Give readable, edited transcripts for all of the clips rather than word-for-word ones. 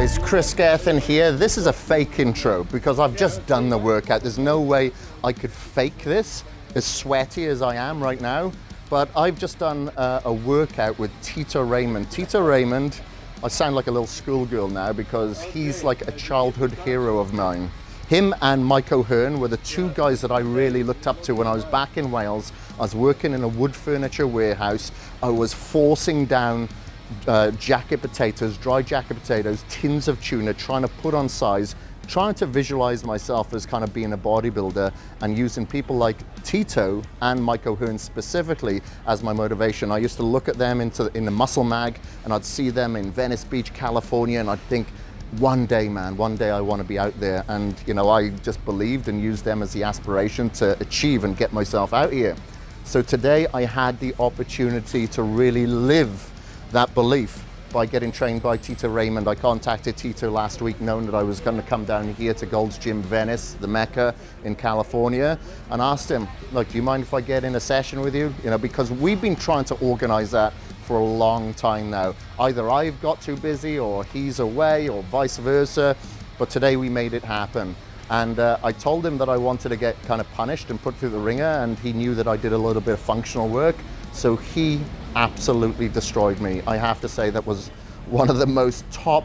guys, Kris Gethin here. This is a fake intro because I've just done the workout. There's no way I could fake this, as sweaty as I am right now. But I've just done a workout with Tito Raymond. Tito Raymond, I sound like a little schoolgirl now because he's like a childhood hero of mine. Him and Mike O'Hearn were the two guys that I really looked up to when I was back in Wales. I was working in a wood furniture warehouse. I was forcing down jacket potatoes, dry jacket potatoes, tins of tuna, trying to put on size, trying to visualize myself as kind of being a bodybuilder and using people like Tito and Mike O'Hearn specifically as my motivation. I used to look at them in the Muscle Mag and I'd see them in Venice Beach, California, and I'd think, one day, man, one day I want to be out there. And you know, I just believed and used them as the aspiration to achieve and get myself out here. So today I had the opportunity to really live that belief by getting trained by Tito Raymond. I contacted Tito last week knowing that I was going to come down here to Gold's Gym Venice, the Mecca in California, and asked him, look, do you mind if I get in a session with you? You know, because we've been trying to organize that for a long time now. Either I've got too busy or he's away or vice versa, but today we made it happen. And I told him that I wanted to get kind of punished and put through the ringer, and he knew that I did a little bit of functional work, so he absolutely destroyed me. I have to say that was one of the most top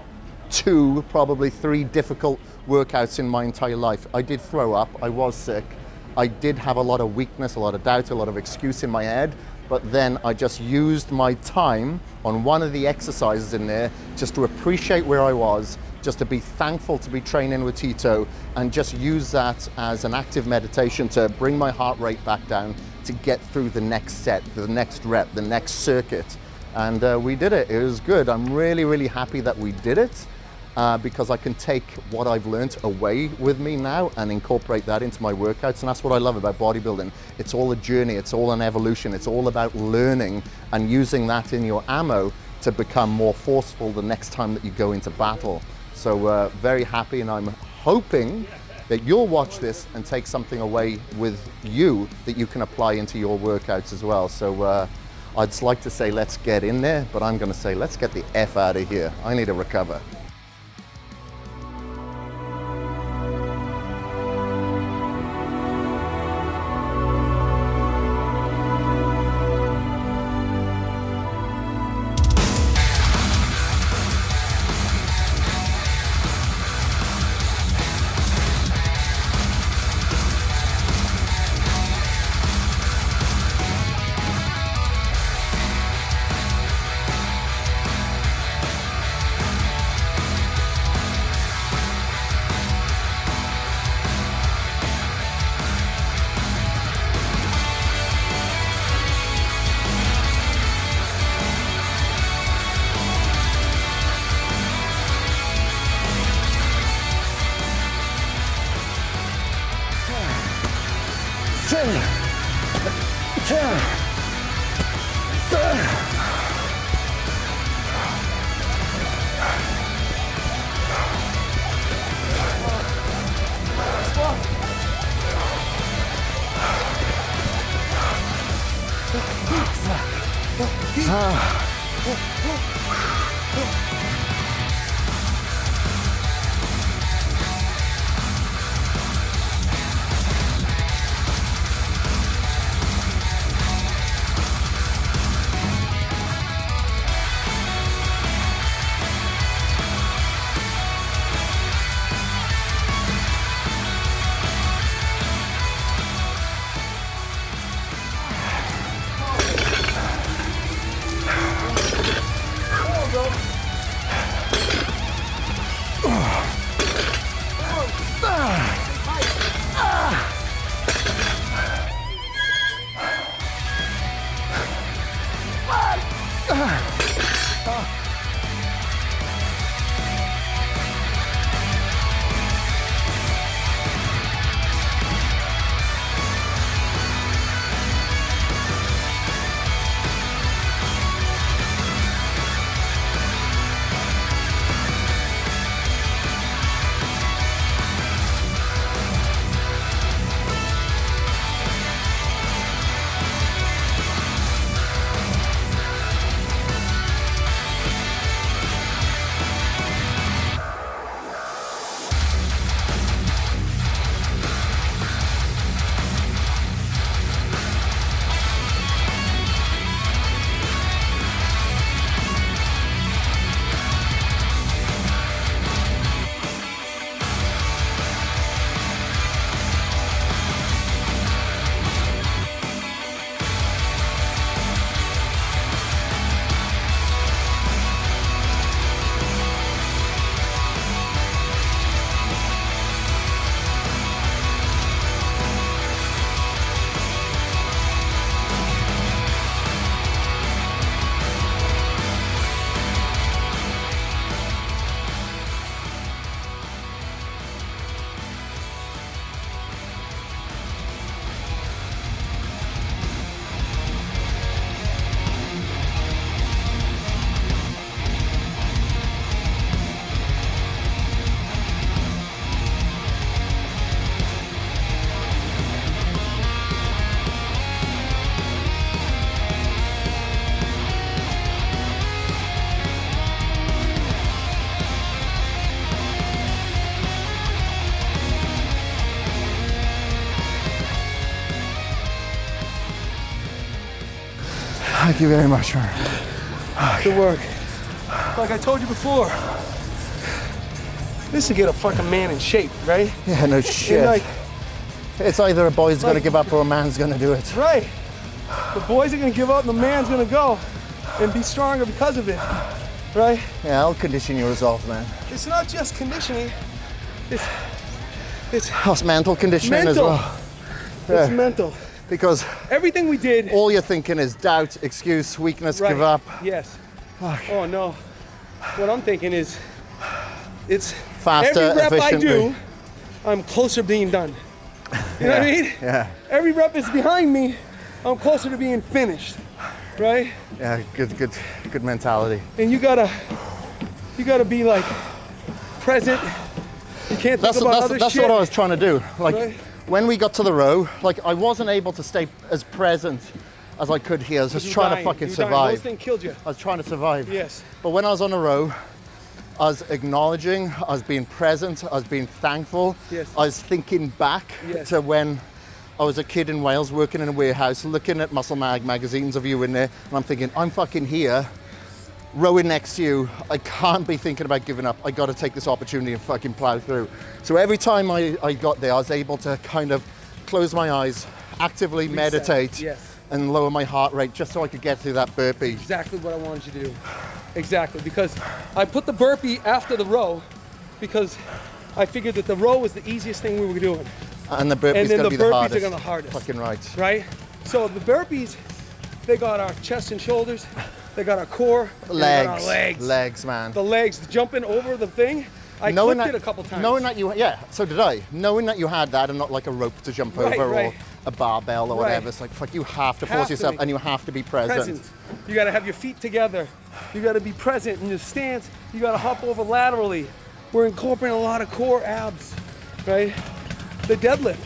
2, probably 3 difficult workouts in my entire life. I did throw up, I was sick, I did have a lot of weakness, a lot of doubt, a lot of excuse in my head, but then I just used my time on one of the exercises in there just to appreciate where I was, just to be thankful to be training with Tito, and just use that as an active meditation to bring my heart rate back down to get through the next set, the next rep, the next circuit. And we did it. It was good. I'm really, really happy that we did it because I can take what I've learned away with me now and incorporate that into my workouts. And that's what I love about bodybuilding. It's all a journey. It's all an evolution. It's all about learning and using that in your ammo to become more forceful the next time that you go into battle. So very happy, and I'm hoping that you'll watch this and take something away with you that you can apply into your workouts as well. So I'd just like to say, let's get in there, but I'm gonna say, let's get the F out of here. I need to recover. Thank you very much, man. Good work. Like I told you before, this will get a fucking man in shape, right? Yeah, no shit. Like, it's either a boy's gonna give up or a man's gonna do it. Right. The boys are gonna give up and the man's gonna go and be stronger because of it, right? Yeah, I'll condition your resolve, man. It's not just conditioning, it's That's mental conditioning mental. as well. It's mental. Because everything we did. all you're thinking is doubt, excuse, weakness, Right. give up. Yes. Fuck. Oh no. What I'm thinking is, it's Faster, every rep I efficiently. do, I'm closer to being done. You know what I mean? Yeah. Every rep is behind me, I'm closer to being finished, right? Yeah, good mentality. And you gotta be like present. You can't think about other That's shit. what I was trying to do. Like Right. when we got to the row, like I wasn't able to stay as present as I could here. I was just trying to fucking survive. Those things killed you. I was trying to survive. Yes. But when I was on the row, I was acknowledging, I was being present, I was being thankful. Yes. I was thinking back Yes. to when I was a kid in Wales working in a warehouse, looking at Muscle Mag magazines of you in there, and I'm thinking, I'm fucking here, rowing next to you. I can't be thinking about giving up. I gotta take this opportunity and fucking plow through. So every time I got there, I was able to kind of close my eyes, actively meditate, Yes. and lower my heart rate just so I could get through that burpee. Exactly what I wanted you to do. Exactly, because I put the burpee after the row because I figured that the row was the easiest thing we were doing, And the burpee's and then gonna the be the burpees hardest. are gonna hardest. Fucking right. Right? So the burpees, they got our chest and shoulders, they got our core, and they got our legs. Legs, man. The legs, jumping over the thing. I clipped it a couple times. Knowing that so did I. Knowing that you had that and not like a rope to jump Right, over right. or a barbell or Right. whatever. It's like, fuck, you have to Have force to yourself be. and you have to be present. You gotta have your feet together. You gotta be present in your stance. You gotta hop over laterally. We're incorporating a lot of core abs, right? The deadlift.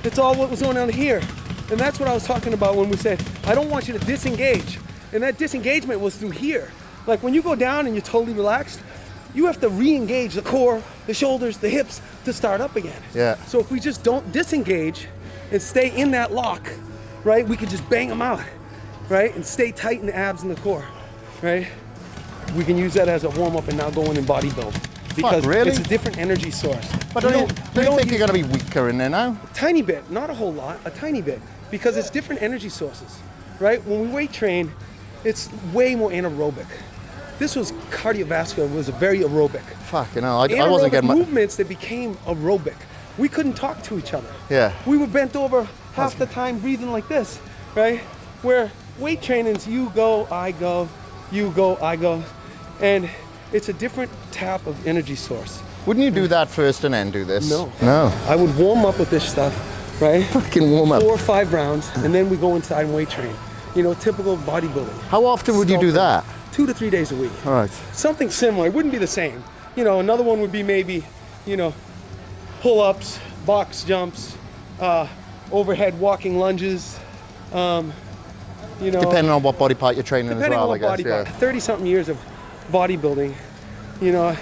It's all what was going on here. And that's what I was talking about when we said, I don't want you to disengage. And that disengagement was through here. Like when you go down and you're totally relaxed, you have to re-engage the core, the shoulders, the hips to start up again. Yeah. So if we just don't disengage and stay in that lock, right, we could just bang them out, right? And stay tight in the abs and the core, right? We can use that as a warm-up and now go in and bodybuild. Because really? it's a different energy source. But don't you think you're going to be weaker in there now? A tiny bit, not a whole lot, a tiny bit. Because it's different energy sources, right? When we weight train, it's way more anaerobic. This was cardiovascular, it was very aerobic. Fucking hell, I wasn't getting movements that became aerobic. We couldn't talk to each other. Yeah. We were bent over half the time breathing like this, right? Where weight training's you go, I go, you go, I go. And it's a different type of energy source. Wouldn't you do that first and then do this? No. No. I would warm up with this stuff, right? Fucking warm up. 4 or 5 rounds, and then we go inside and weight train. You know, typical bodybuilding. How often would you do that? 2 to 3 days a week. All right. Something similar. It wouldn't be the same. You know, another one would be maybe, you know, pull-ups, box jumps, overhead walking lunges. You know, Depending on what body part you're training as depending well, on I what guess. body Yeah. part. 30-something years of bodybuilding, you know,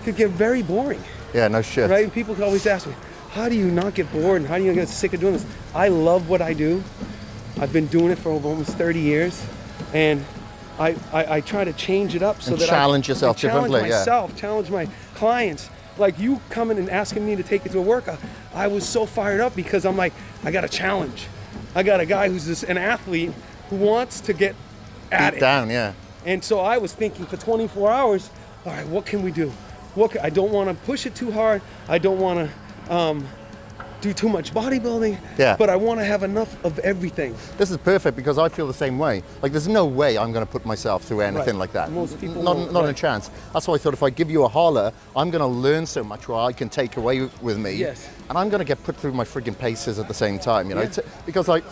could get very boring. Yeah, no shit. Right? And people always ask me, how do you not get bored and how do you not get sick of doing this? I love what I do. I've been doing it for almost 30 years, and I try to change it up so And that challenge I yourself challenge differently, yeah. myself, challenge my clients. Like you coming and asking me to take you to a workout, I was so fired up because I'm like, I got a challenge. I got a guy who's just an athlete who wants to get at Deep it. down, yeah. And so I was thinking for 24 hours, all right, what can we do? I don't want to push it too hard. I don't want to do too much bodybuilding. Yeah. But I want to have enough of everything. This is perfect because I feel the same way. Like, there's no way I'm going to put myself through anything Right. like that. Most people not won't, a right. chance. That's why I thought if I give you a holler, I'm going to learn so much what I can take away with me. Yes. And I'm going to get put through my frigging paces at the same time, you know? Yeah. Because like,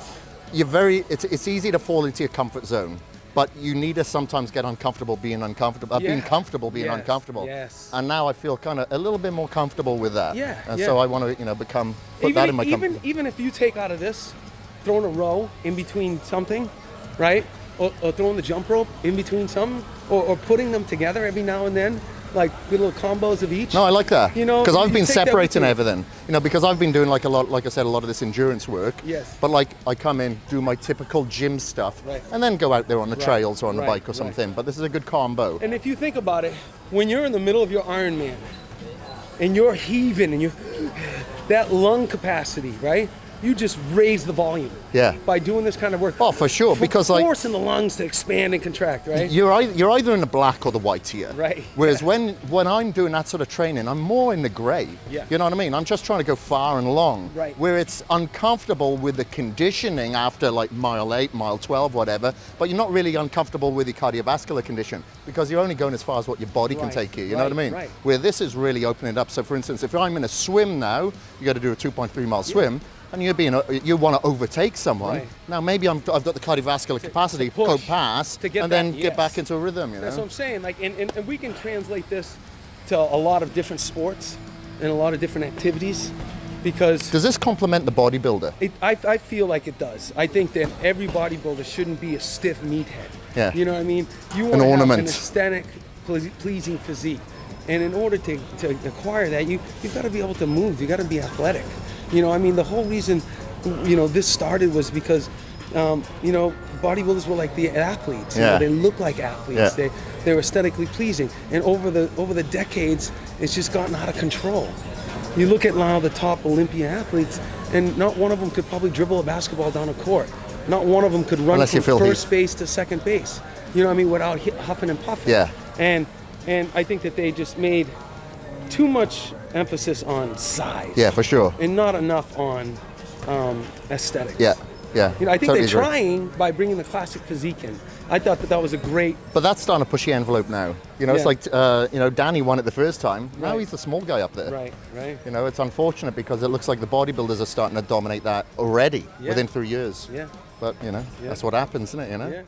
it's easy to fall into your comfort zone. But you need to sometimes get uncomfortable being uncomfortable, being Yeah. comfortable being Yes, uncomfortable. yes. And now I feel kind of a little bit more comfortable with that. Yeah, And yeah. so I want to, put that in my comfort. Even if you take out of this, throwing a row in between something, right? Or throwing the jump rope in between something, or putting them together every now and then, like good little combos of each. No, I like that. You know, because I've you been take that with separating you. everything. You know, because I've been doing like a lot, like I said, a lot of this endurance work. Yes. But like I come in, do my typical gym stuff, Right. and then go out there on the Right, trails or on the right, bike or right. something. But this is a good combo. And if you think about it, when you're in the middle of your Ironman and you're heaving and that lung capacity, right? You just raise the volume. Yeah. By doing this kind of work. Oh, for sure, because like forcing the lungs to expand and contract, right? you're either in the black or the white here. Right. Whereas when I'm doing that sort of training, I'm more in the grey. Yeah. You know what I mean? I'm just trying to go far and long. Right. Where it's uncomfortable with the conditioning after like mile 8, mile 12, whatever, but you're not really uncomfortable with your cardiovascular condition because you're only going as far as what your body can Right, take you. You know what I right, mean? right. Where this is really opening it up. So for instance, if I'm in a swim now, you got to do a 2.3 mile swim. And you want to overtake someone. Right. Now maybe I've got the cardiovascular capacity to go push, past to get and then that, get yes. back into a rhythm. You know? That's what I'm saying. Like, and we can translate this to a lot of different sports and a lot of different activities, because Does this complement the bodybuilder? I feel like it does. I think that every bodybuilder shouldn't be a stiff meathead. Yeah. You know what I mean? You want to have ornament. an aesthetic, pleasing physique. And in order to acquire that, you've got to be able to move. You got to be athletic. You know, I mean, the whole reason, you know, this started was because, you know, bodybuilders were like the athletes. You know, Yeah. they look like athletes. Yeah. They were aesthetically pleasing. And over the decades, it's just gotten out of control. You look at now the top Olympian athletes, and not one of them could probably dribble a basketball down a court. Not one of them could run Unless from you're filthy. first base to second base. You know what I mean? Without huffing and puffing. Yeah. And I think that they just made too much emphasis on size. Yeah, for sure. And not enough on aesthetics. Yeah, yeah. You know, I think totally they're agree. trying by bringing the classic physique in. I thought that was a great. But that's starting to push the envelope now. You know, it's Yeah. like, you know, Danny won it the first time. Now Right. he's the small guy up there. Right. You know, it's unfortunate because it looks like the bodybuilders are starting to dominate that already Yeah. within 3 years. Yeah. But, you know, that's what happens, isn't it, you know? Yeah.